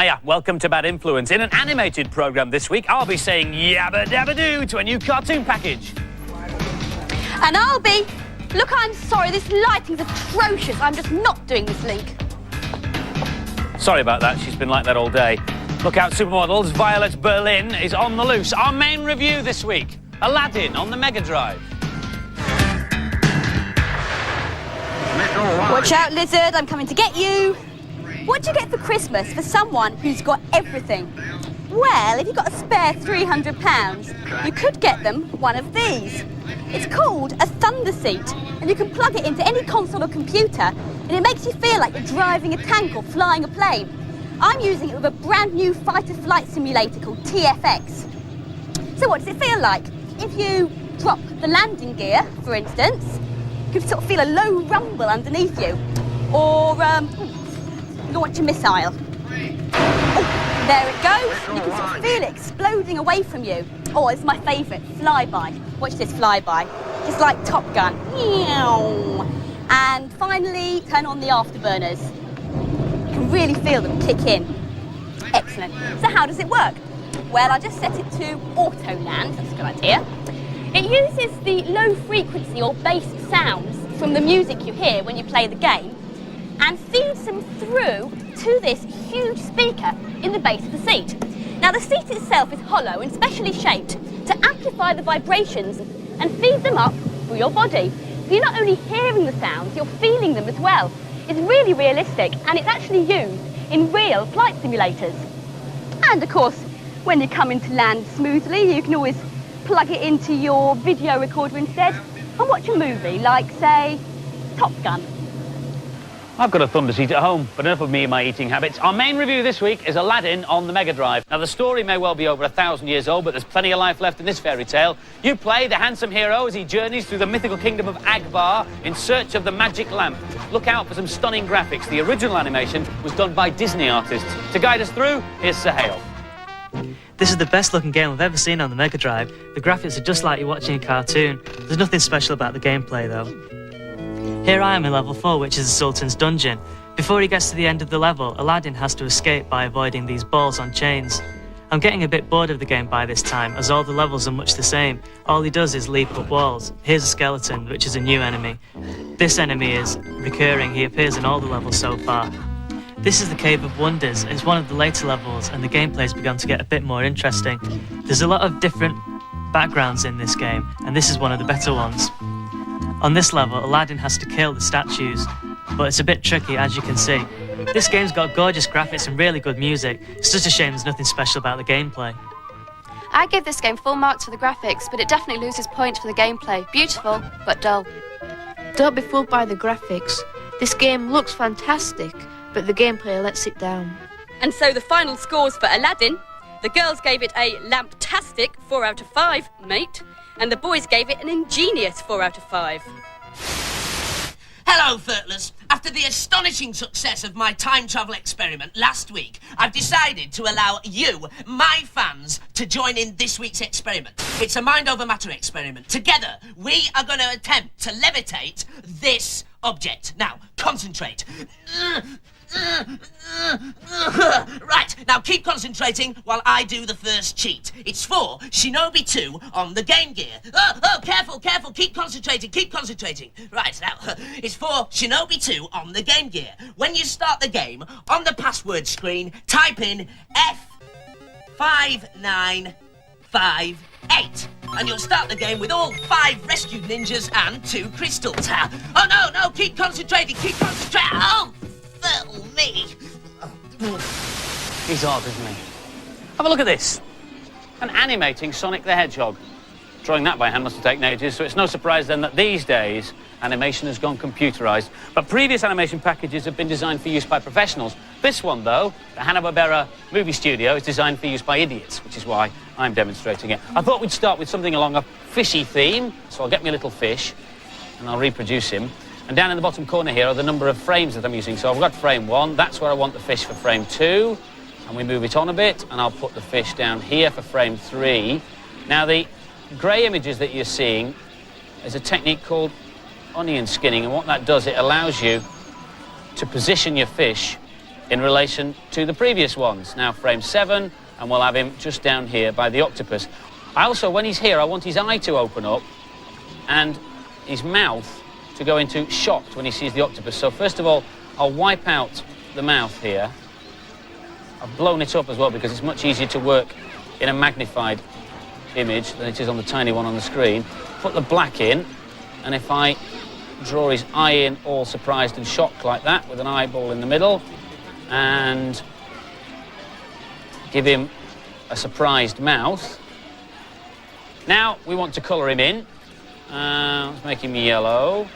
Hiya, welcome to Bad Influence. In an animated programme this week, I'll be saying yabba dabba doo to a new cartoon package. And I'll be... Look, I'm sorry, this lighting's atrocious. I'm just not doing this link. Sorry about that, she's been like that all day. Look out, supermodels, Violet Berlin is on the loose. Our main review this week, Aladdin on the Mega Drive. Watch out, lizard, I'm coming to get you. What do you get for Christmas for someone who's got everything? Well, if you've got a spare £300, you could get them one of these. It's called a thunder seat, and you can plug it into any console or computer, and it makes you feel like you're driving a tank or flying a plane. I'm using it with a brand new fighter flight simulator called TFX. So what does it feel like? If you drop the landing gear, for instance, you can sort of feel a low rumble underneath you. Or, launch a missile. Oh, there it goes. You can sort of feel it exploding away from you. Oh, it's my favourite, flyby. Watch this flyby. Just like Top Gun. And finally, turn on the afterburners. You can really feel them kick in. Excellent. So how does it work? Well, I just set it to auto land. That's a good idea. It uses the low frequency or bass sounds from the music you hear when you play the game and feeds them through to this huge speaker in the base of the seat. Now, the seat itself is hollow and specially shaped to amplify the vibrations and feed them up through your body. So you're not only hearing the sounds, you're feeling them as well. It's really realistic, and it's actually used in real flight simulators. And of course, when you're coming to land smoothly, you can always plug it into your video recorder instead and watch a movie like, say, Top Gun. I've got a thunder seat at home, but enough of me and my eating habits. Our main review this week is Aladdin on the Mega Drive. Now, the story may well be over 1,000 years old, but there's plenty of life left in this fairy tale. You play the handsome hero as he journeys through the mythical kingdom of Akbar in search of the magic lamp. Look out for some stunning graphics. The original animation was done by Disney artists. To guide us through, here's Sahel. This is the best looking game I've ever seen on the Mega Drive. The graphics are just like you're watching a cartoon. There's nothing special about the gameplay though. Here I am in level 4, which is the Sultan's dungeon. Before he gets to the end of the level, Aladdin has to escape by avoiding these balls on chains. I'm getting a bit bored of the game by this time, as all the levels are much the same. All he does is leap up walls. Here's a skeleton, which is a new enemy. This enemy is recurring. He appears in all the levels so far. This is the Cave of Wonders. It's one of the later levels, and the gameplay's begun to get a bit more interesting. There's a lot of different backgrounds in this game, and this is one of the better ones. On this level, Aladdin has to kill the statues, but it's a bit tricky, as you can see. This game's got gorgeous graphics and really good music. It's just a shame there's nothing special about the gameplay. I give this game full marks for the graphics, but it definitely loses points for the gameplay. Beautiful, but dull. Don't be fooled by the graphics. This game looks fantastic, but the gameplay lets it down. And so the final scores for Aladdin. The girls gave it a lamptastic 4 out of 5, mate. And the boys gave it an ingenious 4 out of 5. Hello, Furtlers. After the astonishing success of my time travel experiment last week, I've decided to allow you, my fans, to join in this week's experiment. It's a mind over matter experiment. Together, we are going to attempt to levitate this object. Now, concentrate. Right, now keep concentrating while I do the first cheat. It's for Shinobi 2 on the Game Gear. Oh, careful, keep concentrating. Right, now, it's for Shinobi 2 on the Game Gear. When you start the game, on the password screen, type in F5958. And you'll start the game with all 5 rescued ninjas and 2 crystals. Oh, no, keep concentrating. Oh, fill me. He's odd, isn't he? Have a look at this. An animating Sonic the Hedgehog. Drawing that by hand must have taken ages, so it's no surprise then that these days animation has gone computerized. But previous animation packages have been designed for use by professionals. This one, though, the Hanna-Barbera movie studio, is designed for use by idiots, which is why I'm demonstrating it. I thought we'd start with something along a fishy theme, so I'll get me a little fish and I'll reproduce him. And down in the bottom corner here are the number of frames that I'm using. So I've got frame 1, that's where I want the fish for frame 2. And we move it on a bit, and I'll put the fish down here for frame 3. Now, the grey images that you're seeing is a technique called onion skinning, and what that does, it allows you to position your fish in relation to the previous ones. Now frame 7, and we'll have him just down here by the octopus. I also, when he's here, I want his eye to open up and his mouth to go into shocked when he sees the octopus. So first of all, I'll wipe out the mouth here. I've blown it up as well because it's much easier to work in a magnified image than it is on the tiny one on the screen. Put the black in, and if I draw his eye in all surprised and shocked like that with an eyeball in the middle and give him a surprised mouth. Now we want to colour him in. Let's make him yellow.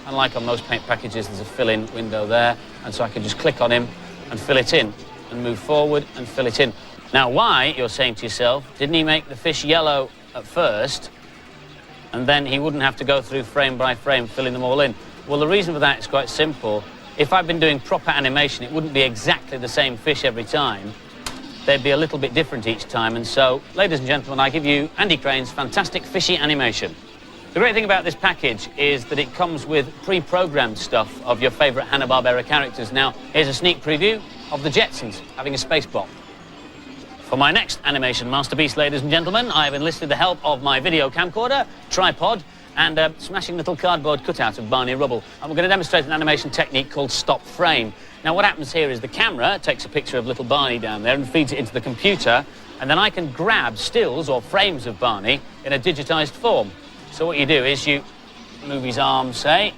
And like on most paint packages, there's a fill-in window there, and so I can just click on him and fill it in and move forward and fill it in. Now why, you're saying to yourself, didn't he make the fish yellow at first and then he wouldn't have to go through frame by frame filling them all in? Well, the reason for that is quite simple. If I'd been doing proper animation, it wouldn't be exactly the same fish every time. They'd be a little bit different each time, and so, ladies and gentlemen, I give you Andy Crane's fantastic fishy animation. The great thing about this package is that it comes with pre-programmed stuff of your favourite Hanna-Barbera characters. Now, here's a sneak preview of the Jetsons having a space bomb. For my next animation masterpiece, ladies and gentlemen, I have enlisted the help of my video camcorder, tripod, and a smashing little cardboard cutout of Barney Rubble. And we're going to demonstrate an animation technique called stop frame. Now, what happens here is the camera takes a picture of little Barney down there and feeds it into the computer, and then I can grab stills or frames of Barney in a digitised form. So what you do is you move his arm, say,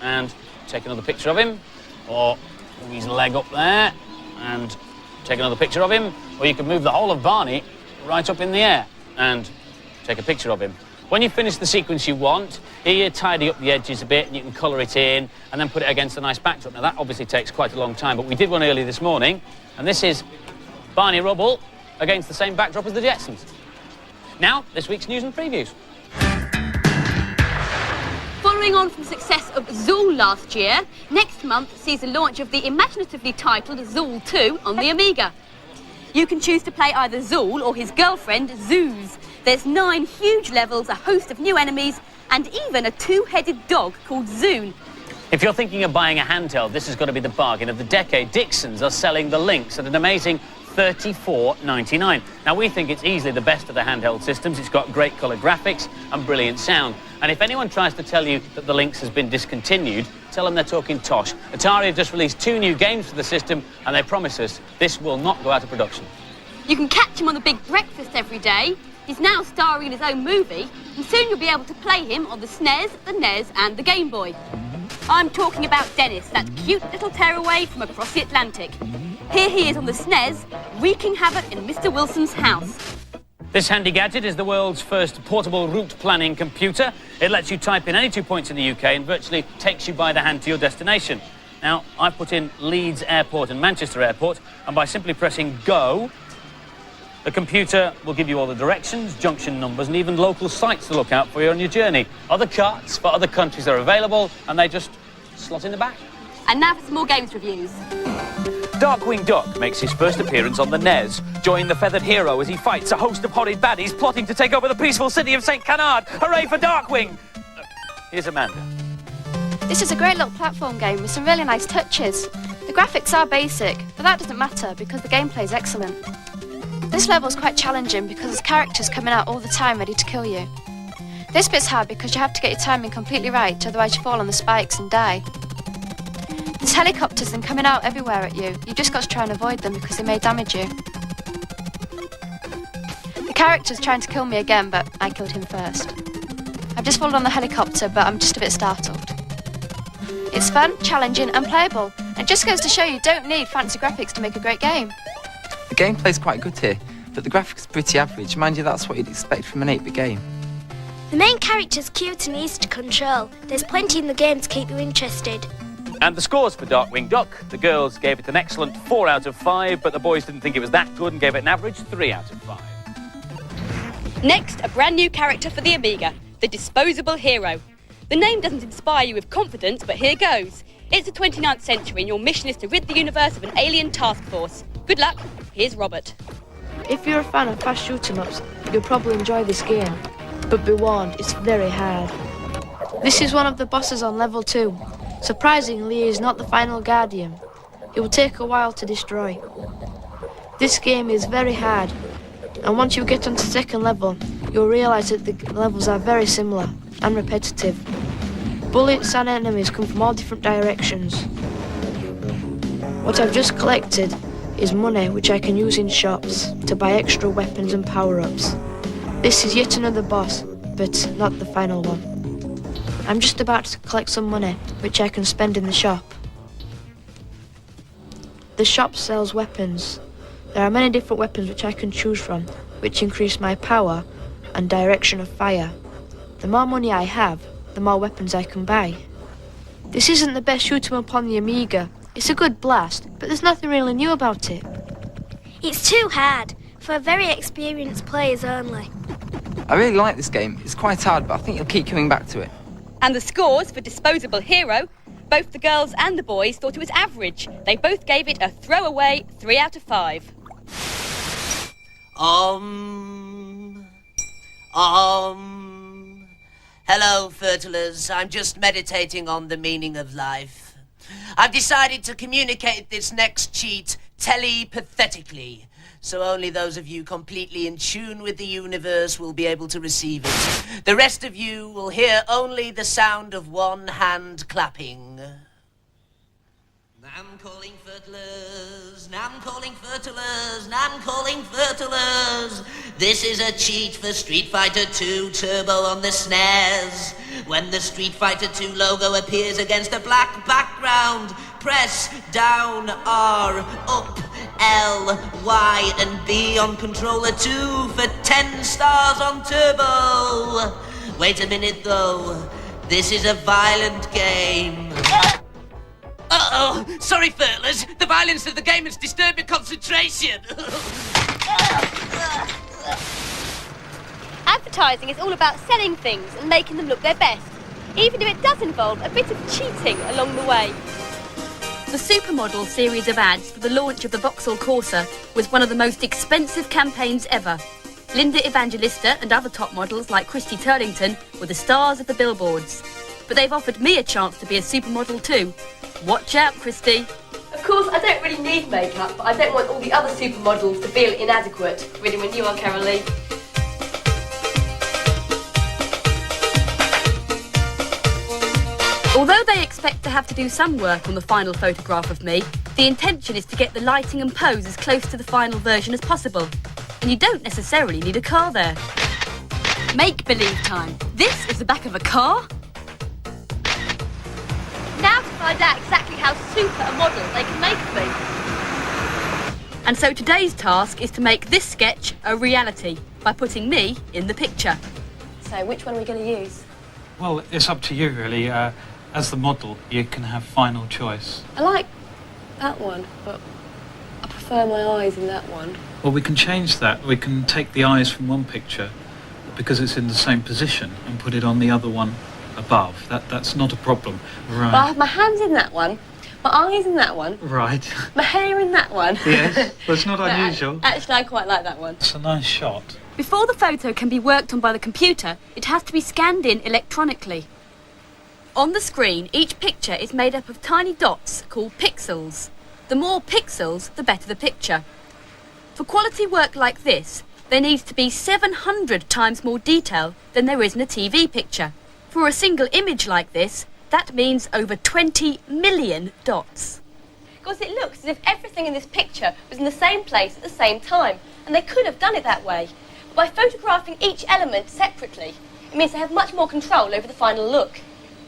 and take another picture of him, or move his leg up there and take another picture of him, or you can move the whole of Barney right up in the air and take a picture of him. When you finish the sequence you want, here you tidy up the edges a bit and you can colour it in and then put it against a nice backdrop. Now that obviously takes quite a long time, but we did one early this morning, and this is Barney Rubble against the same backdrop as the Jetsons. Now, this week's news and previews. Following on from the success of Zool last year, next month sees the launch of the imaginatively titled Zool 2 on the Amiga. You can choose to play either Zool or his girlfriend, Zoos. There's 9 huge levels, a host of new enemies, and even a 2-headed dog called Zoon. If you're thinking of buying a handheld, this has got to be the bargain of the decade. Dixons are selling the Lynx at an amazing $34.99. Now, we think it's easily the best of the handheld systems. It's got great colour graphics and brilliant sound. And if anyone tries to tell you that the Lynx has been discontinued, tell them they're talking tosh. Atari have just released 2 new games for the system, and they promise us this will not go out of production. You can catch him on the Big Breakfast every day. He's now starring in his own movie, and soon you'll be able to play him on the SNES, the NES, and the Game Boy. I'm talking about Dennis, that cute little tearaway from across the Atlantic. Here he is on the SNES, wreaking havoc in Mr. Wilson's house. This handy gadget is the world's first portable route planning computer. It lets you type in any 2 points in the UK and virtually takes you by the hand to your destination. Now, I've put in Leeds Airport and Manchester Airport, and by simply pressing go, the computer will give you all the directions, junction numbers, and even local sites to look out for you on your journey. Other carts for other countries are available, and they just slot in the back. And now for some more games reviews. Darkwing Duck makes his first appearance on the NES. Join the feathered hero as he fights a host of horrid baddies plotting to take over the peaceful city of St. Canard. Hooray for Darkwing! Here's Amanda. This is a great little platform game with some really nice touches. The graphics are basic, but that doesn't matter because the gameplay is excellent. This level is quite challenging because there's characters coming out all the time ready to kill you. This bit's hard because you have to get your timing completely right, otherwise you fall on the spikes and die. There's helicopters and coming out everywhere at you. You've just got to try and avoid them because they may damage you. The character's trying to kill me again, but I killed him first. I've just fallen on the helicopter, but I'm just a bit startled. It's fun, challenging and playable. And it just goes to show you don't need fancy graphics to make a great game. The gameplay's quite good here, but the graphics are pretty average. Mind you, that's what you'd expect from an 8-bit game. The main character's cute and easy to control. There's plenty in the game to keep you interested. And the scores for Darkwing Duck. The girls gave it an excellent 4 out of 5, but the boys didn't think it was that good and gave it an average 3 out of 5. Next, a brand new character for the Amiga, the Disposable Hero. The name doesn't inspire you with confidence, but here goes. It's the 29th century and your mission is to rid the universe of an alien task force. Good luck, here's Robert. If you're a fan of fast shoot-'em-ups, you'll probably enjoy this game. But be warned, it's very hard. This is one of the bosses on level 2. Surprisingly, he is not the final guardian. It will take a while to destroy. This game is very hard, and once you get onto the second level, you'll realise that the levels are very similar and repetitive. Bullets and enemies come from all different directions. What I've just collected is money which I can use in shops to buy extra weapons and power-ups. This is yet another boss, but not the final one. I'm just about to collect some money which I can spend in the shop. The shop sells weapons. There are many different weapons which I can choose from, which increase my power and direction of fire. The more money I have, the more weapons I can buy. This isn't the best shoot 'em up on the Amiga. It's a good blast, but there's nothing really new about it. It's too hard, for very experienced players only. I really like this game. It's quite hard, but I think you'll keep coming back to it. And the scores for Disposable Hero, both the girls and the boys thought it was average. They both gave it a throwaway 3 out of 5. Hello, Fertilers. I'm just meditating on the meaning of life. I've decided to communicate this next cheat telepathetically, so only those of you completely in tune with the universe will be able to receive it. The rest of you will hear only the sound of one hand clapping. I'm calling fertilers, I'm calling fertilers, I'm calling fertilers. This is a cheat for Street Fighter 2 Turbo on the SNES. When the Street Fighter 2 logo appears against a black background, press down R, up, L, Y and B on controller 2 for 10 stars on Turbo. Wait a minute though, this is a violent game. Uh-oh, sorry, Fertlers. The violence of the game has disturbed my concentration. Advertising is all about selling things and making them look their best, even if it does involve a bit of cheating along the way. The Supermodel series of ads for the launch of the Vauxhall Corsa was one of the most expensive campaigns ever. Linda Evangelista and other top models like Christy Turlington were the stars of the billboards. But they've offered me a chance to be a supermodel too. Watch out, Christy. Of course, I don't really need makeup, but I don't want all the other supermodels to feel inadequate. Really, when you are, Carol Lee. Although they expect to have to do some work on the final photograph of me, the intention is to get the lighting and pose as close to the final version as possible. And you don't necessarily need a car there. Make-believe time. This is the back of a car? Now to find out exactly how super a model they can make me. And so today's task is to make this sketch a reality by putting me in the picture. So, which one are we going to use? Well, it's up to you, really. As the model, you can have final choice. I like that one, but I prefer my eyes in that one. Well, we can change that. We can take the eyes from one picture, because it's in the same position, and put it on the other one above. That's not a problem. Right. But I have my hands in that one, my eyes in that one. Right. My hair in that one. Yes, well, it's not unusual. Actually, I quite like that one. It's a nice shot. Before the photo can be worked on by the computer, it has to be scanned in electronically. On the screen, each picture is made up of tiny dots called pixels. The more pixels, the better the picture. For quality work like this, there needs to be 700 times more detail than there is in a TV picture. For a single image like this, that means over 20 million dots. Because it looks as if everything in this picture was in the same place at the same time, and they could have done it that way. But by photographing each element separately, it means they have much more control over the final look.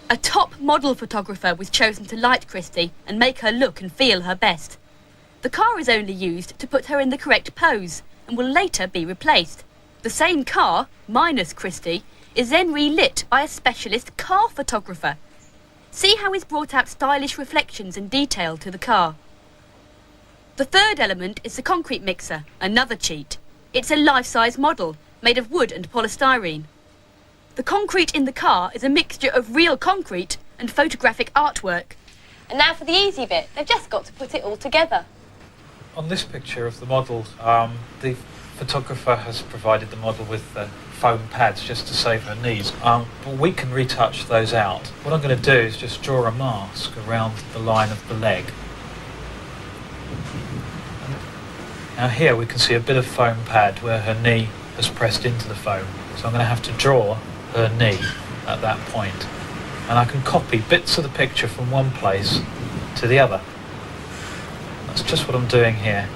A top model photographer was chosen to light Christy and make her look and feel her best. The car is only used to put her in the correct pose and will later be replaced. The same car, minus Christy, is then relit by a specialist car photographer. See how he's brought out stylish reflections and detail to the car. The third element is the concrete mixer, another cheat. It's a life-size model made of wood and polystyrene. The concrete in the car is a mixture of real concrete and photographic artwork. And now for the easy bit, they've just got to put it all together. On this picture of the model, the photographer has provided the model with foam pads just to save her knees. But we can retouch those out. What I'm going to do is just draw a mask around the line of the leg. Now here we can see a bit of foam pad where her knee has pressed into the foam. So I'm going to have to draw her knee at that point. And I can copy bits of the picture from one place to the other. That's just what I'm doing here.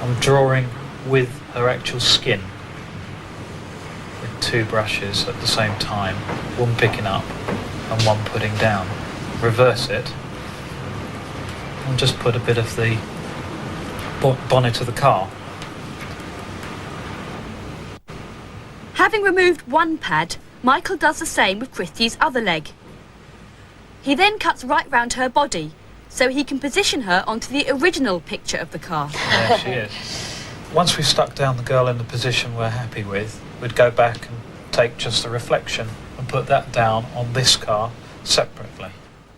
I'm drawing with her actual skin with two brushes at the same time, one picking up and one putting down. Reverse it and just put a bit of the bonnet of the car. Having removed one pad, Michael does the same with Christie's other leg. He then cuts right round her body, so he can position her onto the original picture of the car. There she is. Once we've stuck down the girl in the position we're happy with, we'd go back and take just the reflection and put that down on this car separately.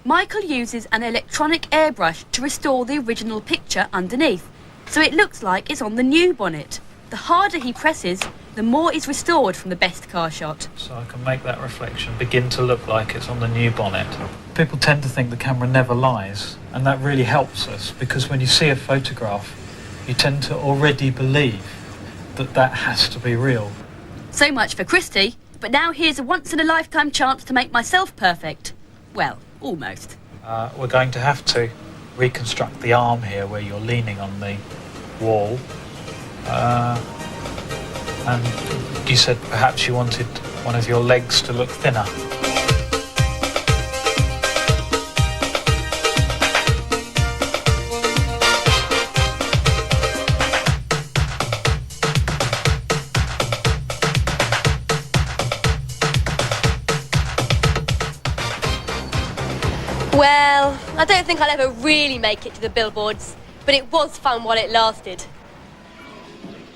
Michael uses an electronic airbrush to restore the original picture underneath, so it looks like it's on the new bonnet. The harder he presses, the more is restored from the best car shot. So I can make that reflection begin to look like it's on the new bonnet. People tend to think the camera never lies, and that really helps us, because when you see a photograph, you tend to already believe that that has to be real. So much for Christie, but now here's a once-in-a-lifetime chance to make myself perfect. Well, almost. We're going to have to reconstruct the arm here where you're leaning on the wall. And you said perhaps you wanted one of your legs to look thinner. Well, I don't think I'll ever really make it to the billboards, but it was fun while it lasted.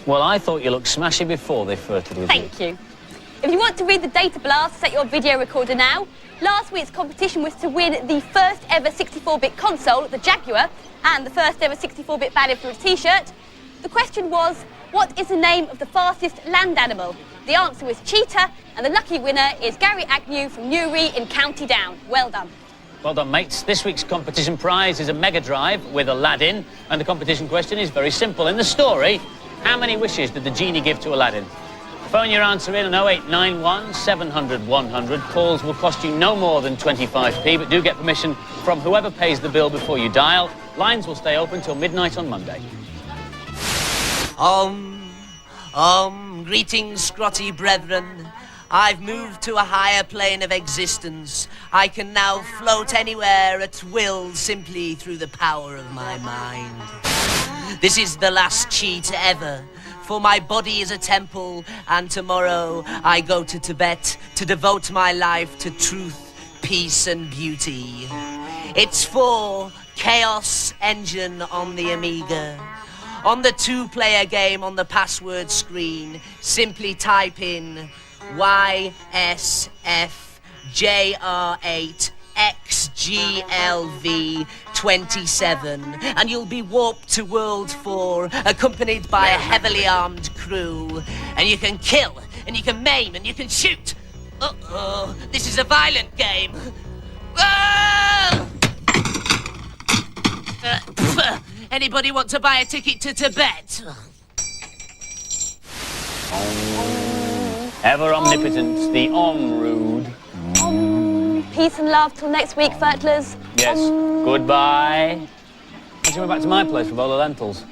Well, I thought you looked smashing before they flirted with you. Thank you. If you want to read the data blast, set your video recorder now. Last week's competition was to win the first ever 64-bit console, the Jaguar, and the first ever 64-bit banner for a t-shirt. The question was, what is the name of the fastest land animal? The answer was cheetah, and the lucky winner is Gary Agnew from Newry in County Down. Well done. Well done, mates. This week's competition prize is a Mega Drive with Aladdin, and the competition question is very simple. In the story, how many wishes did the genie give to Aladdin? Phone your answer in on 0891 700 100. Calls will cost you no more than 25p, but do get permission from whoever pays the bill before you dial. Lines will stay open till midnight on Monday. Greetings, scrotty brethren. I've moved to a higher plane of existence. I can now float anywhere at will simply through the power of my mind. This is the last cheat ever, for my body is a temple, and tomorrow I go to Tibet to devote my life to truth, peace and beauty. It's for Chaos Engine on the Amiga. On the 2-player game on the password screen, simply type in YSFJR8XGLV27 and you'll be warped to World 4, accompanied by a heavily armed crew. And you can kill, and you can maim, and you can shoot. Uh-oh, this is a violent game. Anybody want to buy a ticket to Tibet? Ever omnipotent, the Omrude. Peace and love till next week, Fertlers. Yes, goodbye. I'm going back to my place with all the lentils.